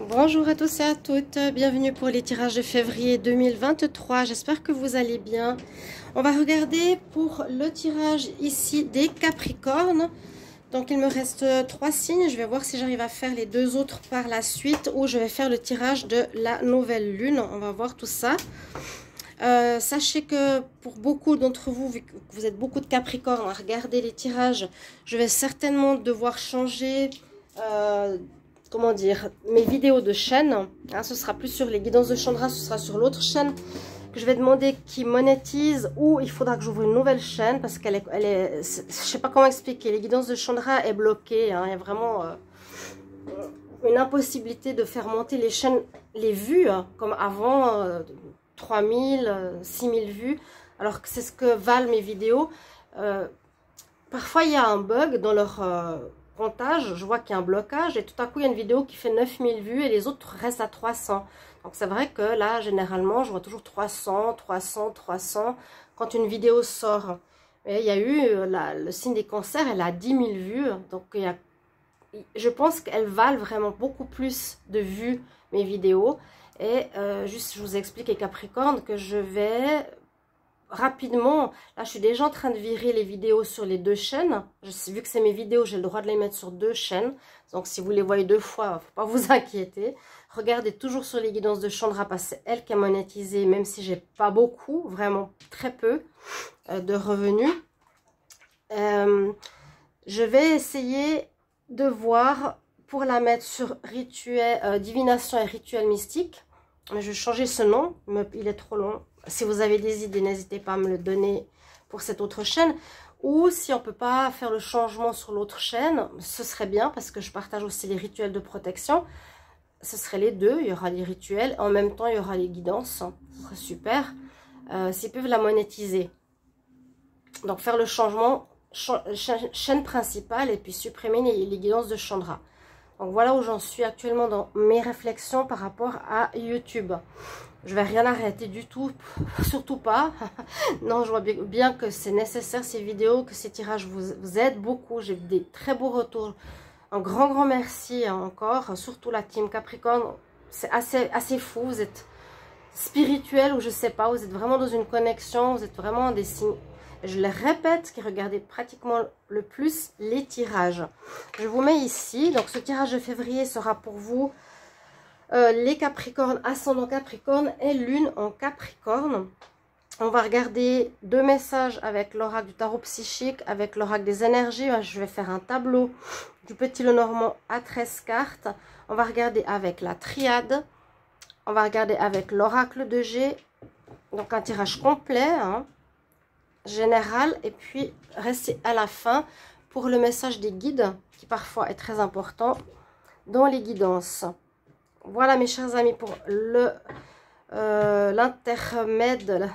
Bonjour à tous et à toutes, bienvenue pour les tirages de février 2023, j'espère que vous allez bien. On va regarder pour le tirage ici des Capricornes. Donc il me reste 3 signes, je vais voir si j'arrive à faire les 2 autres par la suite ou je vais faire le tirage de la nouvelle lune, on va voir tout ça. Sachez que pour beaucoup d'entre vous, vu que vous êtes beaucoup de Capricornes à regarder les tirages, je vais certainement devoir changer... comment dire, mes vidéos de chaîne, hein, ce sera plus sur les guidances de Chandra, ce sera sur l'autre chaîne que je vais demander qui monétise, ou il faudra que j'ouvre une nouvelle chaîne parce qu'elle est, je sais pas comment expliquer, les guidances de Chandra est bloquée, hein, il y a vraiment une impossibilité de faire monter les chaînes, les vues, hein, comme avant, 3000, 6000 vues, alors que c'est ce que valent mes vidéos. Parfois il y a un bug dans leur... comptage, je vois qu'il y a un blocage et tout à coup il y a une vidéo qui fait 9000 vues et les autres restent à 300. Donc c'est vrai que là généralement je vois toujours 300, 300, 300 quand une vidéo sort. Et il y a eu le signe des cancers, elle a 10 000 vues. Donc je pense qu'elles valent vraiment beaucoup plus de vues mes vidéos. Et juste je vous explique les Capricornes que je vais... rapidement, là je suis déjà en train de virer les vidéos sur les 2 chaînes. Vu que c'est mes vidéos, j'ai le droit de les mettre sur 2 chaînes. Donc si vous les voyez 2 fois, il ne faut pas vous inquiéter. Regardez toujours sur les guidances de Chandra parce que c'est elle qui a monétisé, même si j'ai pas beaucoup, vraiment très peu de revenus. Je vais essayer de voir pour la mettre sur rituel, divination et rituel mystique. Mais je vais changer ce nom, il est trop long. Si vous avez des idées, n'hésitez pas à me le donner pour cette autre chaîne. Ou si on ne peut pas faire le changement sur l'autre chaîne, ce serait bien parce que je partage aussi les rituels de protection. Ce serait les deux, il y aura les rituels. En même temps, il y aura les guidances. Ce serait super. S'ils peuvent la monétiser. Donc faire le changement, chaîne principale et puis supprimer les guidances de Chandra. Donc voilà où j'en suis actuellement dans mes réflexions par rapport à YouTube. Je vais rien arrêter du tout, surtout pas. Non, je vois bien que c'est nécessaire ces vidéos, que ces tirages vous aident beaucoup. J'ai des très beaux retours. Un grand merci encore, surtout la team Capricorne. C'est assez fou, vous êtes spirituel ou je sais pas, vous êtes vraiment dans une connexion, vous êtes vraiment des signes. Je le répète, qui regardez pratiquement le plus les tirages. Je vous mets ici, donc ce tirage de février sera pour vous les Capricornes, ascendant Capricorne et lune en Capricorne. On va regarder 2 messages avec l'oracle du tarot psychique, avec l'oracle des énergies. Je vais faire un tableau du petit Lenormand à 13 cartes. On va regarder avec la triade. On va regarder avec l'oracle de G. Donc un tirage complet, hein, général. Et puis restez à la fin pour le message des guides, qui parfois est très important dans les guidances. Voilà mes chers amis pour l'intermède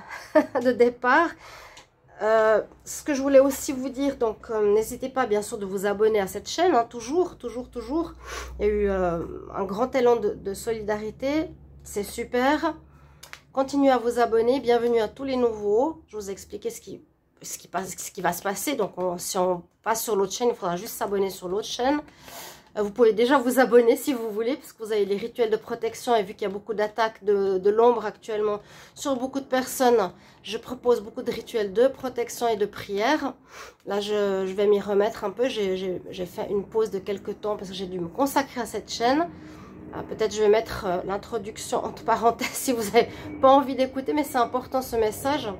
de départ. Ce que je voulais aussi vous dire, donc n'hésitez pas bien sûr de vous abonner à cette chaîne, hein, toujours. Il y a eu un grand élan de solidarité, c'est super. Continuez à vous abonner, bienvenue à tous les nouveaux. Je vous ai expliqué ce qui va se passer. Donc si on passe sur l'autre chaîne, il faudra juste s'abonner sur l'autre chaîne. Vous pouvez déjà vous abonner si vous voulez, parce que vous avez les rituels de protection. Et vu qu'il y a beaucoup d'attaques de l'ombre actuellement sur beaucoup de personnes, je propose beaucoup de rituels de protection et de prière. Là, je vais m'y remettre un peu. J'ai fait une pause de quelques temps parce que j'ai dû me consacrer à cette chaîne. Peut-être je vais mettre l'introduction entre parenthèses si vous n'avez pas envie d'écouter, mais c'est important ce message.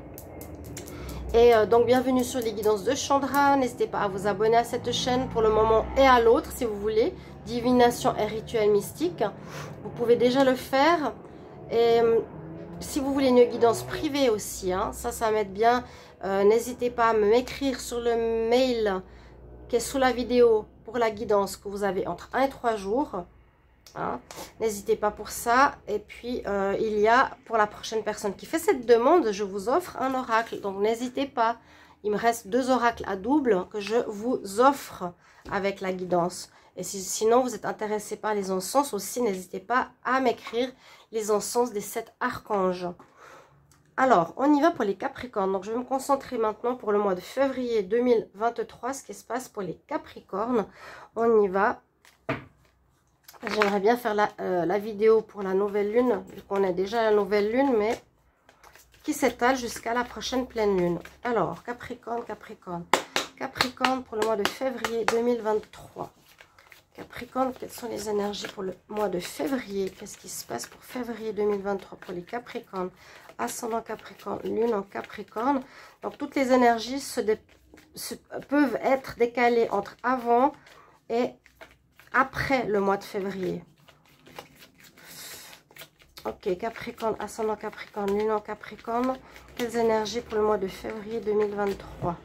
Et donc bienvenue sur les guidances de Chandra, n'hésitez pas à vous abonner à cette chaîne pour le moment et à l'autre si vous voulez, divination et rituel mystique, vous pouvez déjà le faire. Et si vous voulez une guidance privée aussi, hein, ça m'aide bien, n'hésitez pas à m'écrire sur le mail qui est sous la vidéo pour la guidance que vous avez entre 1 et 3 jours. Hein. N'hésitez pas pour ça. Et puis il y a pour la prochaine personne qui fait cette demande, je vous offre un oracle, donc n'hésitez pas. Il me reste 2 oracles à double que je vous offre avec la guidance. Et sinon vous êtes intéressé par les encens aussi, n'hésitez pas à m'écrire les encens des 7 archanges. Alors on y va pour les Capricornes. Donc je vais me concentrer maintenant pour le mois de février 2023, ce qui se passe pour les Capricornes. On y va. J'aimerais bien faire la vidéo pour la nouvelle lune, vu qu'on est déjà à la nouvelle lune, mais qui s'étale jusqu'à la prochaine pleine lune. Alors, Capricorne, Capricorne. Capricorne pour le mois de février 2023. Capricorne, quelles sont les énergies pour le mois de février? Qu'est-ce qui se passe pour février 2023 pour les Capricornes? Ascendant Capricorne, lune en Capricorne. Donc, toutes les énergies peuvent être décalées entre avant et après le mois de février. Ok, Capricorne, ascendant Capricorne, lune en Capricorne. Quelles énergies pour le mois de février 2023?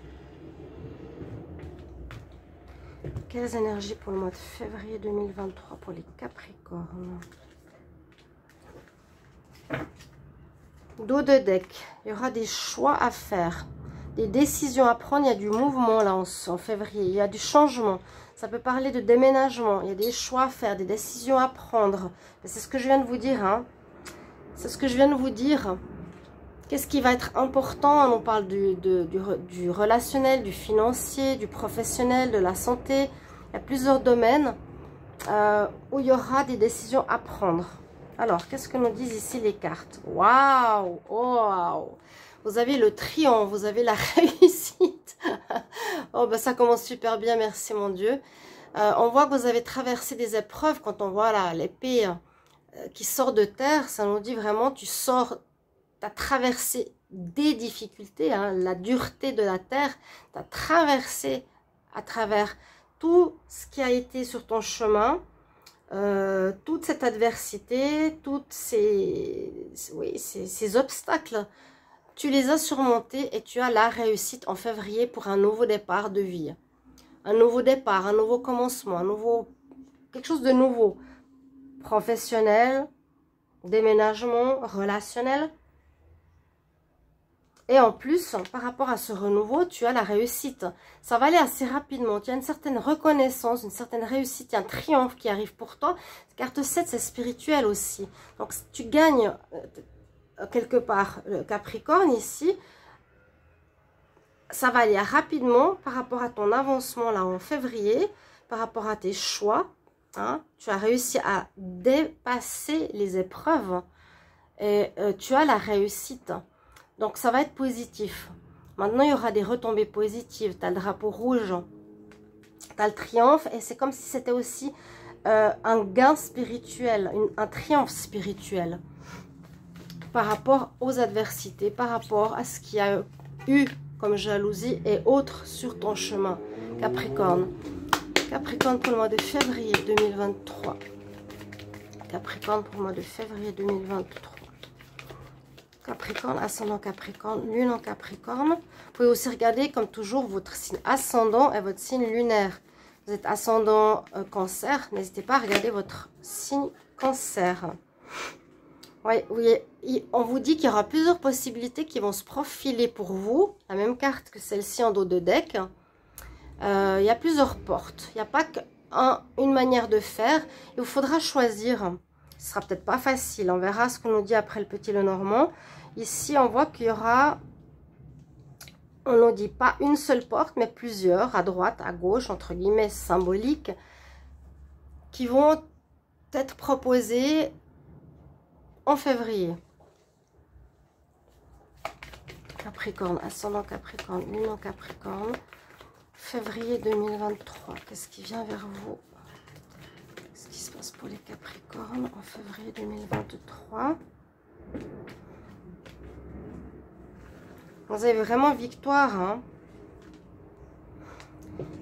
Quelles énergies pour le mois de février 2023 pour les Capricornes? Dos de deck. Il y aura des choix à faire, des décisions à prendre. Il y a du mouvement là en février. Il y a du changement. Ça peut parler de déménagement. Il y a des choix à faire, des décisions à prendre. C'est ce que je viens de vous dire, hein. C'est ce que je viens de vous dire. Qu'est-ce qui va être important? On parle du relationnel, du financier, du professionnel, de la santé. Il y a plusieurs domaines où il y aura des décisions à prendre. Alors, qu'est-ce que nous disent ici les cartes? Waouh! Wow! Vous avez le triomphe, vous avez la réussite. Oh, ben ça commence super bien, merci mon Dieu. On voit que vous avez traversé des épreuves. Quand on voit l'épée qui sort de terre, ça nous dit vraiment, tu sors, tu as traversé des difficultés, hein, la dureté de la terre, tu as traversé à travers tout ce qui a été sur ton chemin, toute cette adversité, toutes ces obstacles, tu les as surmontés et tu as la réussite en février pour un nouveau départ de vie. Un nouveau départ, un nouveau commencement, quelque chose de nouveau. Professionnel, déménagement, relationnel. Et en plus, par rapport à ce renouveau, tu as la réussite. Ça va aller assez rapidement. Tu as une certaine reconnaissance, une certaine réussite, un triomphe qui arrive pour toi. Carte 7, c'est spirituel aussi. Donc, tu gagnes quelque part le Capricorne ici. Ça va aller rapidement par rapport à ton avancement là en février, par rapport à tes choix. Hein, tu as réussi à dépasser les épreuves et tu as la réussite. Donc, ça va être positif. Maintenant, il y aura des retombées positives. Tu as le drapeau rouge, tu as le triomphe et c'est comme si c'était aussi un gain spirituel, un triomphe spirituel par rapport aux adversités, par rapport à ce qu'il y a eu comme jalousie et autres sur ton chemin, Capricorne. Capricorne pour le mois de février 2023. Capricorne pour le mois de février 2023. Capricorne, ascendant Capricorne, lune en Capricorne. Vous pouvez aussi regarder, comme toujours, votre signe ascendant et votre signe lunaire. Vous êtes ascendant Cancer, n'hésitez pas à regarder votre signe Cancer. Oui, on vous dit qu'il y aura plusieurs possibilités qui vont se profiler pour vous. La même carte que celle-ci en dos de deck. Il y a plusieurs portes. Il n'y a pas qu'une manière de faire. Il vous faudra choisir. Ce sera peut-être pas facile. On verra ce qu'on nous dit après le petit Lenormand. Ici, on voit qu'il y aura, on ne dit pas une seule porte, mais plusieurs, à droite, à gauche, entre guillemets, symboliques, qui vont être proposées en février. Capricorne, ascendant Capricorne, lune en Capricorne. Février 2023, qu'est-ce qui vient vers vous? Qu'est-ce qui se passe pour les Capricornes en février 2023? Vous avez vraiment victoire, hein?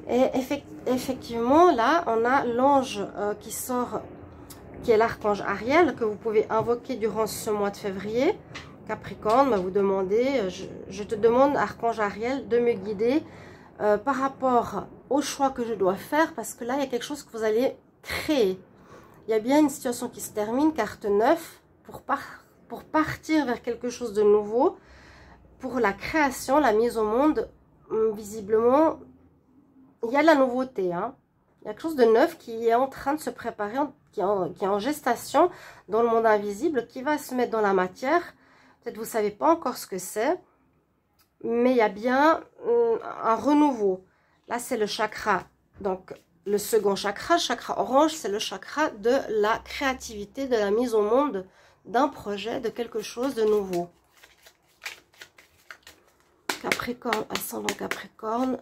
Et effectivement, là, on a l'ange qui sort, qui est l'archange Ariel, que vous pouvez invoquer durant ce mois de février. Capricorne, vous demandez, je te demande, archange Ariel, de me guider par rapport au choix que je dois faire, parce que là, il y a quelque chose que vous allez créer. Il y a bien une situation qui se termine, carte 9, pour partir vers quelque chose de nouveau, pour la création, la mise au monde. Visiblement, il y a de la nouveauté, hein. Il y a quelque chose de neuf qui est en train de se préparer, qui est en gestation dans le monde invisible, qui va se mettre dans la matière. Peut-être vous ne savez pas encore ce que c'est, mais il y a bien un renouveau. Là, c'est le chakra, donc le second chakra, le chakra orange, c'est le chakra de la créativité, de la mise au monde d'un projet, de quelque chose de nouveau. Capricorne, ascendant Capricorne,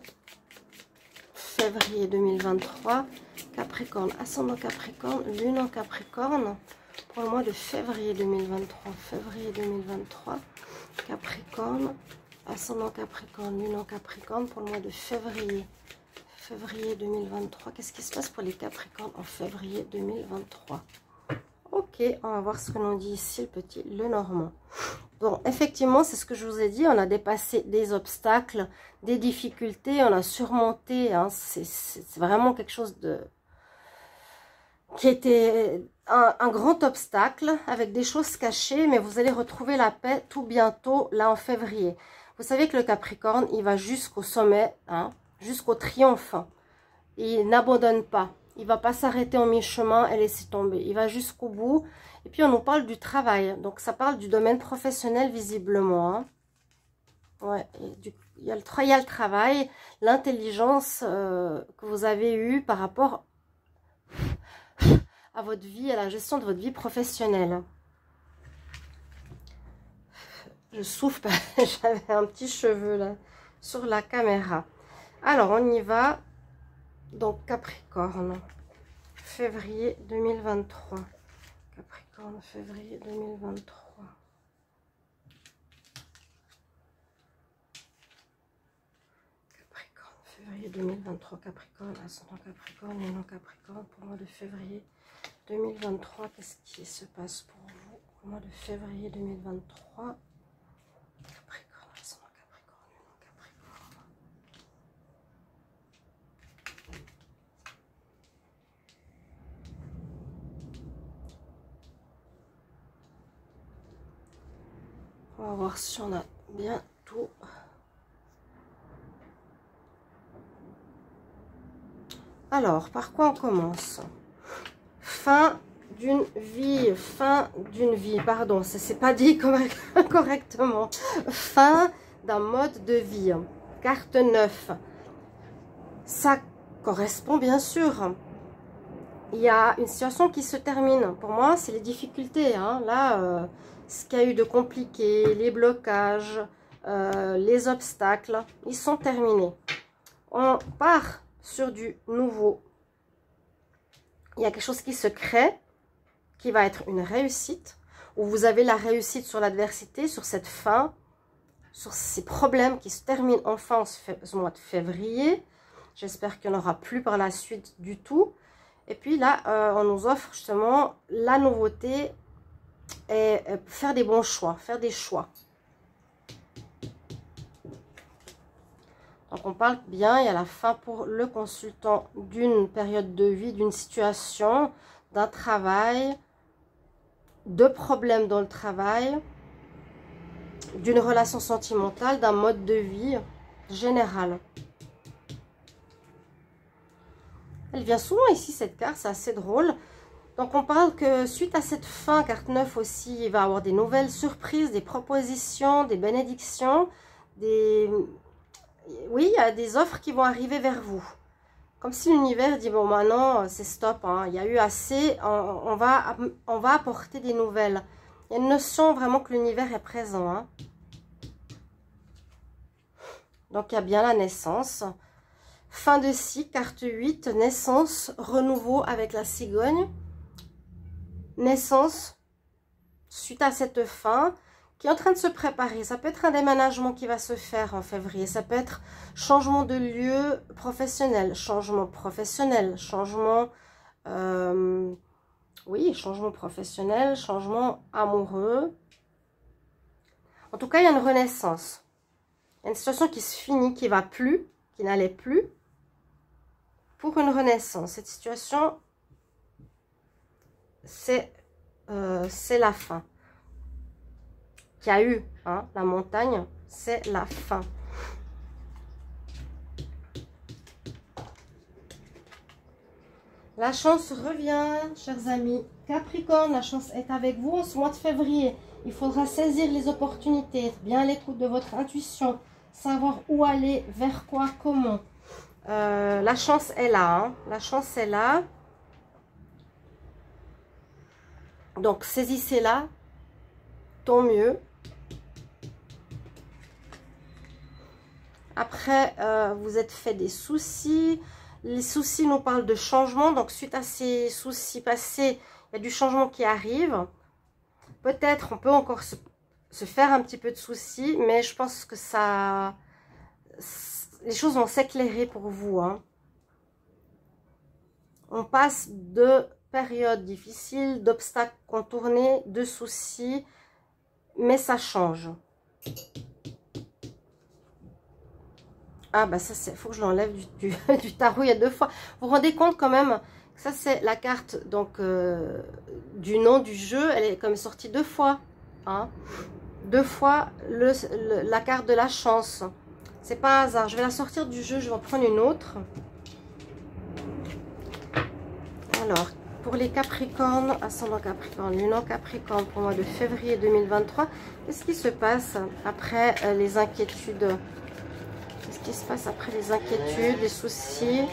février 2023. Capricorne, ascendant Capricorne, lune en Capricorne, pour le mois de février 2023. Février 2023, Capricorne, ascendant Capricorne, lune en Capricorne, pour le mois de février. Février 2023. Qu'est-ce qui se passe pour les Capricornes en février 2023? Ok, on va voir ce que nous dit ici le petit Lenormand. Bon, effectivement, c'est ce que je vous ai dit. On a dépassé des obstacles, des difficultés. On a surmonté. Hein, c'est vraiment quelque chose de... qui était un grand obstacle avec des choses cachées. Mais vous allez retrouver la paix tout bientôt, là en février. Vous savez que le Capricorne, il va jusqu'au sommet, hein, jusqu'au triomphe. Il n'abandonne pas. Il ne va pas s'arrêter en mi-chemin et laisser tomber. Il va jusqu'au bout. Et puis, on nous parle du travail. Donc, ça parle du domaine professionnel, visiblement. Hein. Ouais, il y a le travail, l'intelligence que vous avez eue par rapport à votre vie, à la gestion de votre vie professionnelle. Je souffle, j'avais un petit cheveu là sur la caméra. Alors, on y va. Donc, Capricorne, février 2023. Capricorne, février 2023. Capricorne, février 2023. Capricorne, ascendant Capricorne, lune en Capricorne, pour le mois de février 2023. Qu'est-ce qui se passe pour vous au mois de février 2023? Capricorne, ascendant Capricorne, lune en Capricorne. On va voir si on a bien tout. Alors, par quoi on commence? Fin d'une vie, pardon, ça s'est pas dit correctement. Fin d'un mode de vie. Carte 9. Ça correspond bien sûr. Il y a une situation qui se termine. Pour moi, c'est les difficultés. Hein. Là, ce qu'il y a eu de compliqué, les blocages, les obstacles, ils sont terminés. On part sur du nouveau. Il y a quelque chose qui se crée, qui va être une réussite, où vous avez la réussite sur l'adversité, sur cette fin, sur ces problèmes qui se terminent enfin ce mois de février. J'espère qu'il n'y en aura plus par la suite du tout. Et puis là, on nous offre justement la nouveauté et faire des bons choix, faire des choix. Donc on parle bien, il y a la fin pour le consultant d'une période de vie, d'une situation, d'un travail, de problèmes dans le travail, d'une relation sentimentale, d'un mode de vie général. Elle vient souvent ici, cette carte, c'est assez drôle. Donc on parle que suite à cette fin, carte 9 aussi, il va y avoir des nouvelles surprises, des propositions, des bénédictions, oui, il y a des offres qui vont arriver vers vous. Comme si l'univers dit, bon maintenant c'est stop, hein, il y a eu assez, on va apporter des nouvelles. Il y a une notion vraiment que l'univers est présent. Hein. Donc il y a bien la naissance. Fin de cycle, carte 8, naissance, renouveau avec la cigogne. Naissance, suite à cette fin, qui est en train de se préparer. Ça peut être un déménagement qui va se faire en février. Ça peut être changement de lieu professionnel, changement oui, changement professionnel, changement amoureux. En tout cas, il y a une renaissance. Il y a une situation qui se finit, qui va plus, qui n'allait plus, pour une renaissance. Cette situation, c'est la fin. Qu'il y a eu, hein, la montagne, c'est la fin. La chance revient, chers amis. Capricorne, la chance est avec vous en ce mois de février. Il faudra saisir les opportunités, être bien à l'écoute de votre intuition, savoir où aller, vers quoi, comment. La chance est là, hein. La chance est là. Donc, saisissez-la, tant mieux. Après, vous êtes fait des soucis. Les soucis nous parlent de changement. Donc, suite à ces soucis passés, il y a du changement qui arrive. Peut-être, on peut encore se faire un petit peu de soucis. Mais je pense que ça... Les choses vont s'éclairer pour vous, hein. On passe de périodes difficiles, d'obstacles contournés, de soucis. Mais ça change. Ah bah ça c'est, faut que je l'enlève du tarot, il y a 2 fois. Vous vous rendez compte quand même, ça c'est la carte donc du nom du jeu, elle est comme sortie 2 fois. Hein. 2 fois la carte de la chance. C'est pas un hasard, je vais la sortir du jeu, je vais en prendre une autre. Alors, pour les Capricornes, ascendant Capricorne, lune en Capricorne pour le mois de février 2023, qu'est-ce qui se passe après les inquiétudes? Qu'est-ce qui se passe après les inquiétudes, les soucis?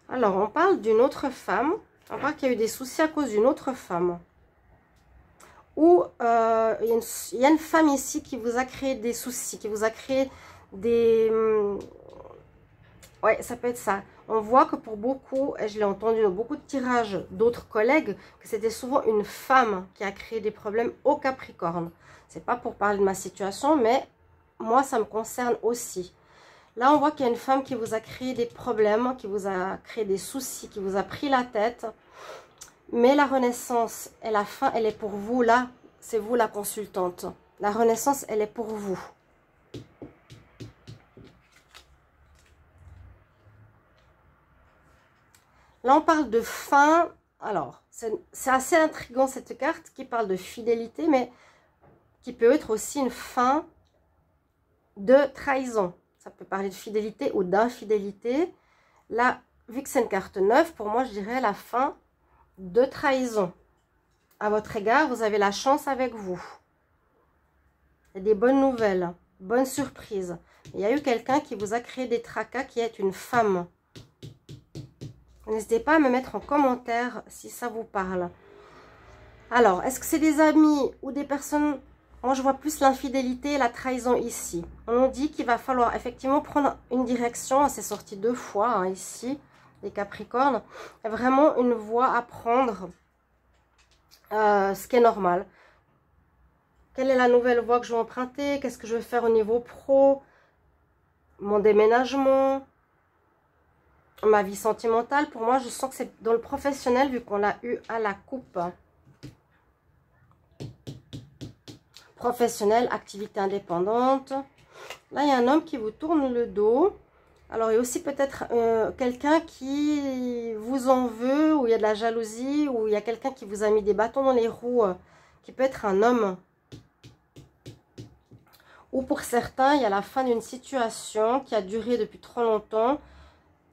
Alors, on parle d'une autre femme. On parle qu'il y a eu des soucis à cause d'une autre femme. Ou il y a une femme ici qui vous a créé des soucis, qui vous a créé des... Ouais, ça peut être ça. On voit que pour beaucoup, et je l'ai entendu dans beaucoup de tirages d'autres collègues, que c'était souvent une femme qui a créé des problèmes au Capricorne. C'est pas pour parler de ma situation, mais moi, ça me concerne aussi. Là, on voit qu'il y a une femme qui vous a créé des problèmes, qui vous a créé des soucis, qui vous a pris la tête. Mais la renaissance et la fin, elle est pour vous. Là, c'est vous la consultante. La renaissance, elle est pour vous. Là, on parle de fin. Alors, c'est assez intriguant cette carte qui parle de fidélité, mais qui peut être aussi une fin de trahison. Ça peut parler de fidélité ou d'infidélité. Là, vu que c'est une carte neuve, pour moi, je dirais la fin de trahison. À votre égard, vous avez la chance avec vous. Il y a des bonnes nouvelles, bonnes surprises. Il y a eu quelqu'un qui vous a créé des tracas, qui est une femme. N'hésitez pas à me mettre en commentaire si ça vous parle. Alors, est-ce que c'est des amis ou des personnes... Moi, je vois plus l'infidélité et la trahison ici. On nous dit qu'il va falloir effectivement prendre une direction. C'est sorti 2 fois hein, ici, les Capricornes. Il y a vraiment une voie à prendre, ce qui est normal. Quelle est la nouvelle voie que je vais emprunter? Qu'est-ce que je vais faire au niveau pro? Mon déménagement? Ma vie sentimentale? Pour moi, je sens que c'est dans le professionnel vu qu'on l'a eu à la coupe. Professionnel, activité indépendante. Là, il y a un homme qui vous tourne le dos. Alors, il y a aussi peut-être quelqu'un qui vous en veut, ou il y a de la jalousie, ou il y a quelqu'un qui vous a mis des bâtons dans les roues, qui peut être un homme. Ou pour certains, il y a la fin d'une situation qui a duré depuis trop longtemps,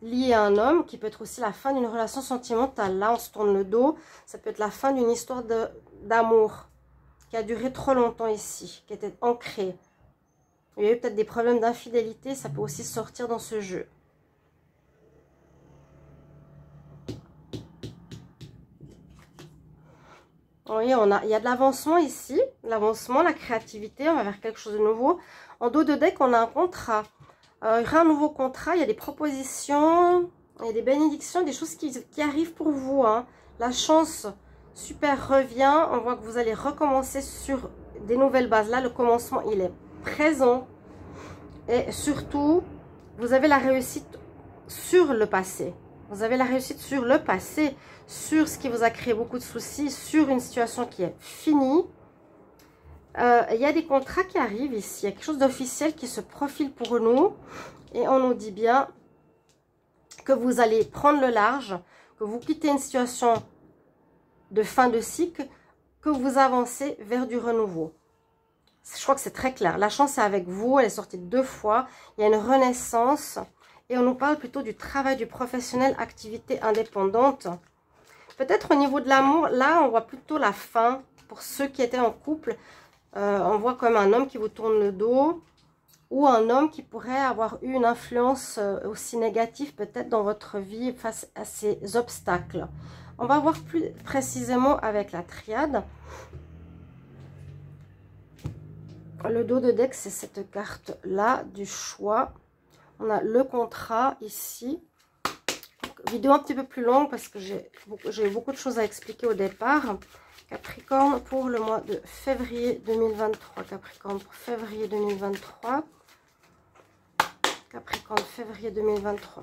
liée à un homme, qui peut être aussi la fin d'une relation sentimentale. Là, on se tourne le dos. Ça peut être la fin d'une histoire d'amour qui a duré trop longtemps ici, qui était ancrée. Il y a eu peut-être des problèmes d'infidélité, ça peut aussi sortir dans ce jeu. Oui, il y a de l'avancement ici, l'avancement, la créativité, on va vers quelque chose de nouveau. En dos de deck, on a un contrat. Il y aura un nouveau contrat, il y a des propositions, il y a des bénédictions, des choses qui arrivent pour vous. Hein. La chance, super, revient. On voit que vous allez recommencer sur des nouvelles bases. Là, le commencement, il est présent. Et surtout, vous avez la réussite sur le passé. Vous avez la réussite sur le passé, sur ce qui vous a créé beaucoup de soucis, sur une situation qui est finie. Il y a des contrats qui arrivent ici. Il y a quelque chose d'officiel qui se profile pour nous. Et on nous dit bien que vous allez prendre le large, que vous quittez une situation de fin de cycle, que vous avancez vers du renouveau. Je crois que c'est très clair. La chance est avec vous. Elle est sortie 2 fois. Il y a une renaissance. Et on nous parle plutôt du travail du professionnel, activité indépendante. Peut-être au niveau de l'amour, là, on voit plutôt la fin. Pour ceux qui étaient en couple, on voit comme un homme qui vous tourne le dos. Ou un homme qui pourrait avoir eu une influence aussi négative peut-être dans votre vie face à ces obstacles. On va voir plus précisément avec la triade. Le dos de deck, c'est cette carte-là du choix. On a le contrat ici. Donc, vidéo un petit peu plus longue parce que j'ai eu beaucoup de choses à expliquer au départ. Capricorne pour le mois de février 2023. Capricorne pour février 2023. Capricorne, février 2023.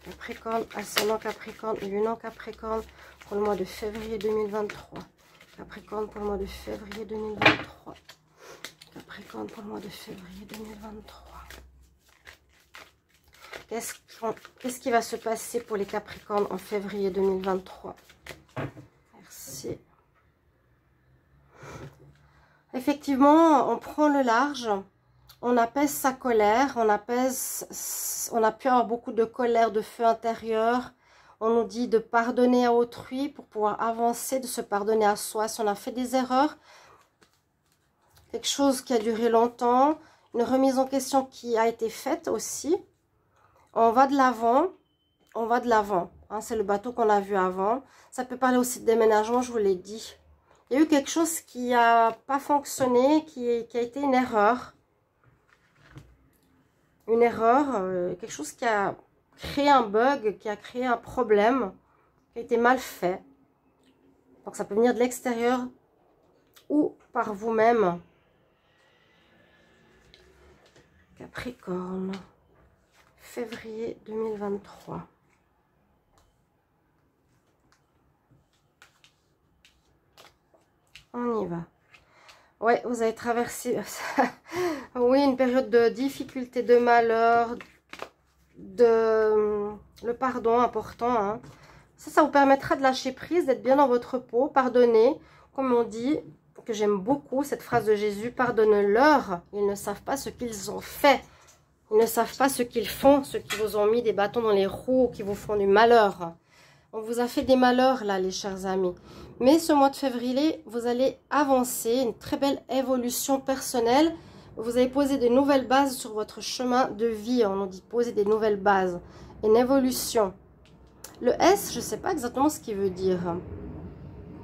Capricorne, ascendant Capricorne, lune en Capricorne pour le mois de février 2023. Capricorne pour le mois de février 2023. Capricorne pour le mois de février 2023. Qu'est-ce qui va se passer pour les Capricornes en février 2023? Merci. Effectivement, on prend le large. On apaise sa colère, on a pu avoir beaucoup de colère, de feu intérieur. On nous dit de pardonner à autrui pour pouvoir avancer, de se pardonner à soi si on a fait des erreurs. Quelque chose qui a duré longtemps, une remise en question qui a été faite aussi. On va de l'avant, on va de l'avant. Hein, c'est le bateau qu'on a vu avant. Ça peut parler aussi de déménagement, je vous l'ai dit. Il y a eu quelque chose qui n'a pas fonctionné, qui a été une erreur. Une erreur, quelque chose qui a créé un bug, qui a créé un problème, qui a été mal fait. Donc ça peut venir de l'extérieur ou par vous-même. Capricorne, février 2023. On y va. Ouais, vous avez traversé, oui, une période de difficulté, de malheur, le pardon important. Hein. Ça vous permettra de lâcher prise, d'être bien dans votre peau, pardonner, comme on dit, que j'aime beaucoup cette phrase de Jésus, pardonne-leur, ils ne savent pas ce qu'ils ont fait. Ils ne savent pas ce qu'ils font, ceux qui vous ont mis des bâtons dans les roues, qui vous font du malheur. On vous a fait des malheurs là, les chers amis. Mais ce mois de février, vous allez avancer, une très belle évolution personnelle. Vous allez poser de nouvelles bases sur votre chemin de vie. On nous dit poser des nouvelles bases. Une évolution. Le S, je ne sais pas exactement ce qu'il veut dire.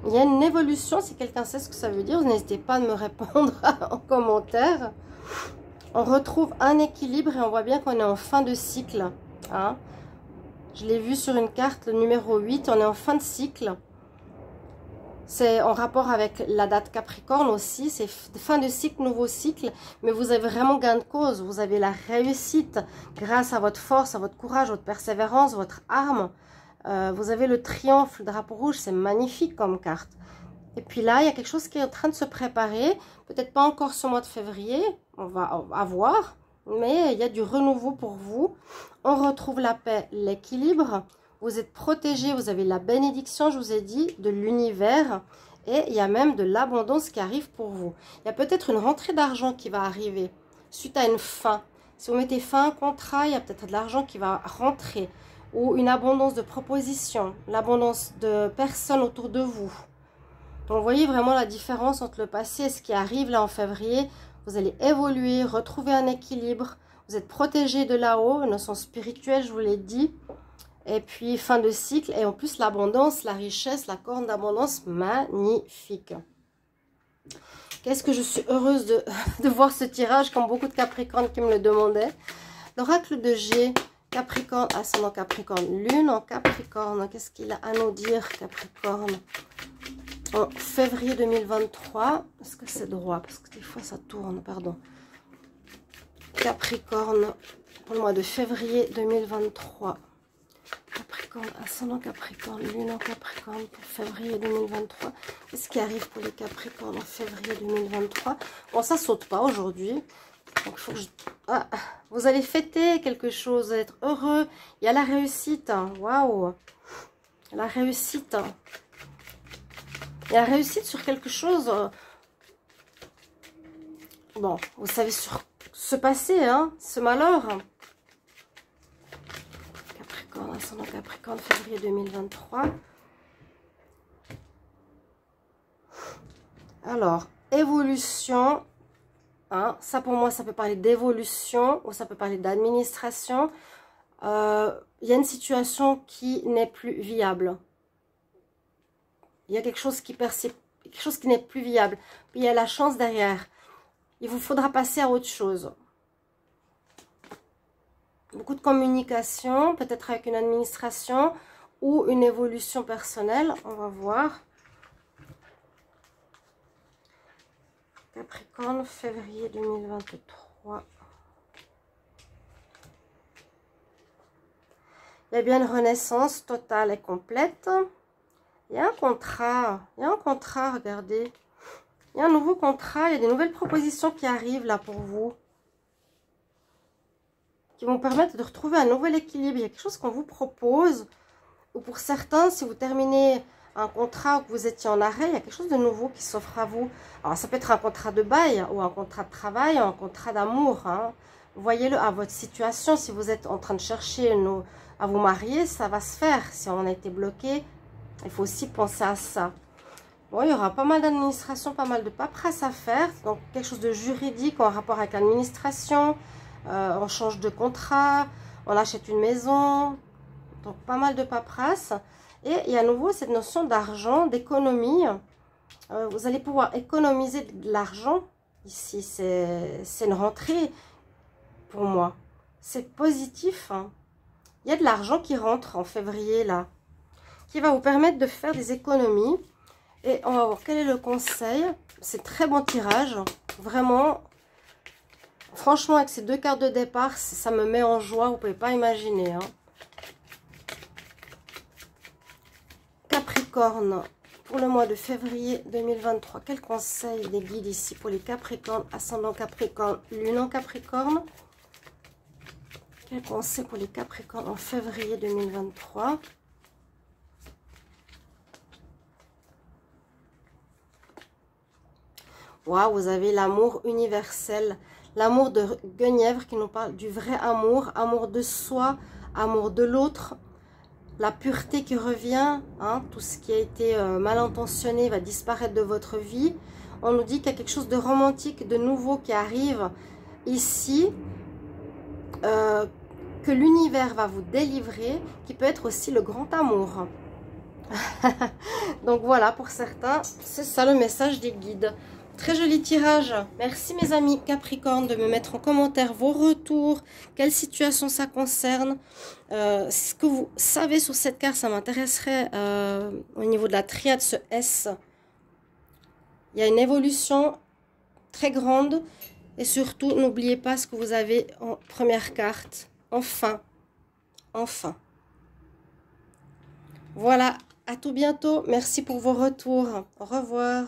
Il y a une évolution, si quelqu'un sait ce que ça veut dire, n'hésitez pas à me répondre en commentaire. On retrouve un équilibre et on voit bien qu'on est en fin de cycle. Hein. Je l'ai vu sur une carte, le numéro 8, on est en fin de cycle. C'est en rapport avec la date Capricorne aussi, c'est fin de cycle, nouveau cycle. Mais vous avez vraiment gain de cause, vous avez la réussite grâce à votre force, à votre courage, votre persévérance, votre arme. Vous avez le triomphe, le drapeau rouge, c'est magnifique comme carte. Et puis là, il y a quelque chose qui est en train de se préparer. Peut-être pas encore ce mois de février, on va voir. Mais il y a du renouveau pour vous. On retrouve la paix, l'équilibre. Vous êtes protégé, vous avez la bénédiction, je vous ai dit, de l'univers. Et il y a même de l'abondance qui arrive pour vous. Il y a peut-être une rentrée d'argent qui va arriver suite à une fin. Si vous mettez fin à un contrat, il y a peut-être de l'argent qui va rentrer. Ou une abondance de propositions, l'abondance de personnes autour de vous. Donc, vous voyez vraiment la différence entre le passé et ce qui arrive là en février. Vous allez évoluer, retrouver un équilibre. Vous êtes protégé de là-haut, une notion spirituelle, je vous l'ai dit. Et puis, fin de cycle. Et en plus, l'abondance, la richesse, la corne d'abondance, magnifique. Qu'est-ce que je suis heureuse de voir ce tirage, comme beaucoup de Capricornes qui me le demandaient. L'oracle de G, Capricorne, ascendant Capricorne, lune en Capricorne. Qu'est-ce qu'il a à nous dire, Capricorne? En février 2023, est-ce que c'est droit? Parce que des fois ça tourne, pardon. Capricorne, pour le mois de février 2023. Capricorne, ascendant Capricorne, lune en Capricorne pour février 2023. Qu'est-ce qui arrive pour les Capricornes en février 2023? Bon, ça saute pas aujourd'hui. Donc, il faut que je... Ah, vous allez fêter quelque chose, vous allez être heureux. Il y a la réussite. Waouh! La réussite. Il y a la réussite sur quelque chose. Bon, vous savez sur ce passé, hein, ce malheur. ascendant Capricorne, février 2023. Alors, évolution. Hein, ça pour moi, ça peut parler d'évolution ou ça peut parler d'administration. Il y a une situation qui n'est plus viable. Il y a quelque chose qui n'est plus viable. Puis il y a la chance derrière. Il vous faudra passer à autre chose. Beaucoup de communication, peut-être avec une administration ou une évolution personnelle. On va voir. Capricorne, février 2023. Il y a bien une renaissance totale et complète. Il y a un contrat. Il y a un contrat, regardez. Il y a un nouveau contrat. Il y a des nouvelles propositions qui arrivent là pour vous. Qui vont permettre de retrouver un nouvel équilibre. Il y a quelque chose qu'on vous propose. Ou pour certains, si vous terminez un contrat ou que vous étiez en arrêt, il y a quelque chose de nouveau qui s'offre à vous. Alors, ça peut être un contrat de bail ou un contrat de travail, ou un contrat d'amour. Hein. Voyez-le à votre situation. Si vous êtes en train de chercher à vous marier, ça va se faire. Si on a été bloqué, il faut aussi penser à ça. Bon, il y aura pas mal d'administration, pas mal de paperasse à faire. Donc, quelque chose de juridique en rapport avec l'administration. On change de contrat, on achète une maison. Donc, pas mal de paperasse. Et il y a à nouveau cette notion d'argent, d'économie. Vous allez pouvoir économiser de l'argent. Ici, c'est une rentrée pour moi. C'est positif. Hein. Il y a de l'argent qui rentre en février, là, qui va vous permettre de faire des économies. Et on va voir quel est le conseil. C'est très bon tirage. Vraiment, franchement, avec ces deux cartes de départ, ça me met en joie. Vous ne pouvez pas imaginer. Hein. Capricorne, pour le mois de février 2023, quel conseil des guides ici pour les Capricornes, ascendant Capricorne, lune en Capricorne? Quel conseil pour les Capricornes en février 2023? Waouh, vous avez l'amour universel, l'amour de Guenièvre qui nous parle du vrai amour, amour de soi, amour de l'autre. La pureté qui revient, hein, tout ce qui a été mal intentionné va disparaître de votre vie. On nous dit qu'il y a quelque chose de romantique, de nouveau qui arrive ici, que l'univers va vous délivrer, qui peut être aussi le grand amour. Donc voilà, pour certains, c'est ça le message des guides. Très joli tirage. Merci mes amis Capricorne de me mettre en commentaire vos retours, quelle situation ça concerne. Ce que vous savez sur cette carte, ça m'intéresserait au niveau de la triade, ce S. Il y a une évolution très grande et surtout, n'oubliez pas ce que vous avez en première carte. Enfin, enfin. Voilà, à tout bientôt. Merci pour vos retours. Au revoir.